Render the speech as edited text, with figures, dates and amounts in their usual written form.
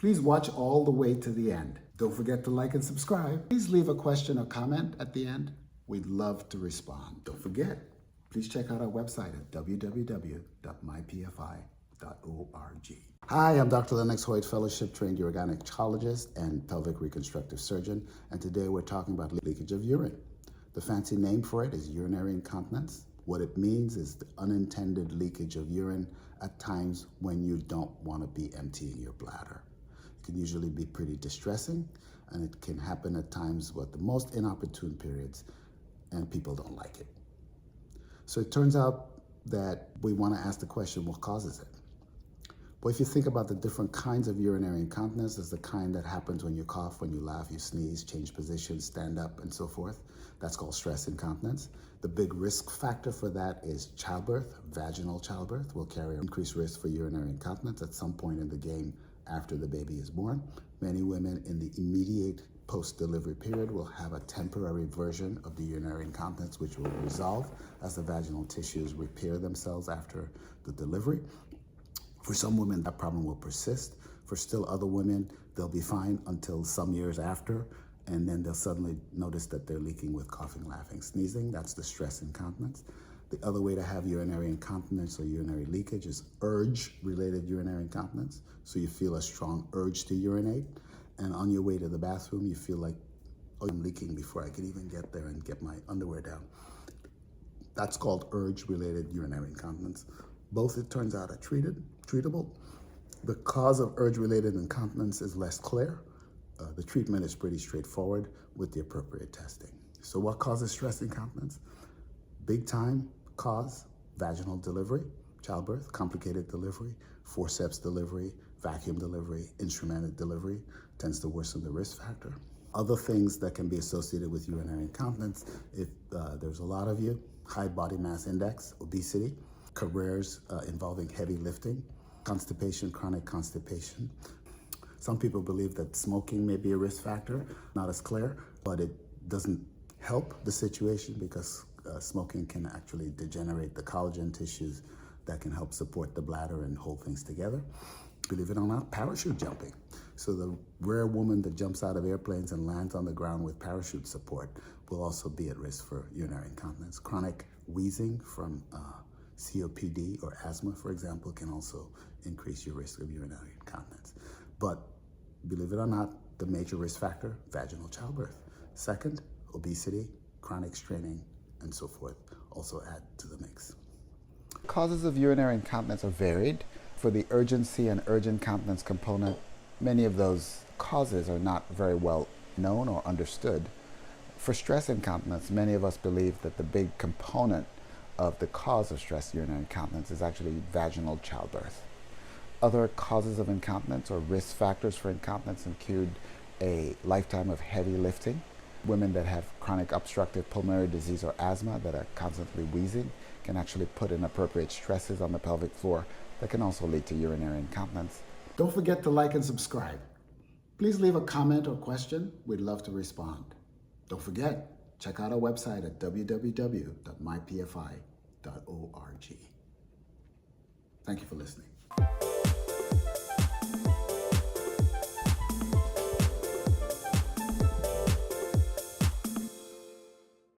Please watch all the way to the end. Don't forget to like and subscribe. Please leave a question or comment at the end. We'd love to respond. Don't forget, please check out our website at www.mypfi.org. Hi, I'm Dr. Lennox Hoyte, fellowship-trained urogynecologist and pelvic reconstructive surgeon, and today we're talking about leakage of urine. The fancy name for it is urinary incontinence. What it means is the unintended leakage of urine at times when you don't want to be emptying your bladder. It can usually be pretty distressing, and it can happen at times with the most inopportune periods, and people don't like it. So it turns out that we want to ask the question, what causes it? But if you think about the different kinds of urinary incontinence, there's the kind that happens when you cough, when you laugh, you sneeze, change positions, stand up, and so forth. That's called stress incontinence. The big risk factor for that is childbirth. Vaginal childbirth will carry increased risk for urinary incontinence at some point in the game after the baby is born. Many women in the immediate post-delivery period will have a temporary version of the urinary incontinence, which will resolve as the vaginal tissues repair themselves after the delivery. For some women, that problem will persist. For still other women, they'll be fine until some years after, and then they'll suddenly notice that they're leaking with coughing, laughing, sneezing. That's the stress incontinence. The other way to have urinary incontinence or urinary leakage is urge-related urinary incontinence. So you feel a strong urge to urinate, and on your way to the bathroom, you feel like, oh, I'm leaking before I can even get there and get my underwear down. That's called urge-related urinary incontinence. Both, it turns out, are treatable. The cause of urge-related incontinence is less clear. The treatment is pretty straightforward with the appropriate testing. So what causes stress incontinence? Big time cause, vaginal delivery, childbirth, complicated delivery, forceps delivery, vacuum delivery, instrumented delivery tends to worsen the risk factor. Other things that can be associated with urinary incontinence, if there's a lot of you, high body mass index, obesity, careers involving heavy lifting, constipation, chronic constipation. Some people believe that smoking may be a risk factor, not as clear, but it doesn't help the situation because smoking can actually degenerate the collagen tissues that can help support the bladder and hold things together. Believe it or not, parachute jumping. So the rare woman that jumps out of airplanes and lands on the ground with parachute support will also be at risk for urinary incontinence. Chronic wheezing from COPD or asthma, for example, can also increase your risk of urinary incontinence. But believe it or not, the major risk factor, vaginal childbirth. Second, obesity, chronic straining, and so forth, also add to the mix. Causes of urinary incontinence are varied. For the urgency and urge incontinence component, many of those causes are not very well known or understood. For stress incontinence, many of us believe that the big component of the cause of stress urinary incontinence is actually vaginal childbirth. Other causes of incontinence or risk factors for incontinence include a lifetime of heavy lifting. Women that have chronic obstructive pulmonary disease or asthma that are constantly wheezing can actually put inappropriate stresses on the pelvic floor that can also lead to urinary incontinence. Don't forget to like and subscribe. Please leave a comment or question. We'd love to respond. Don't forget, check out our website at www.mypfi.org. Thank you for listening.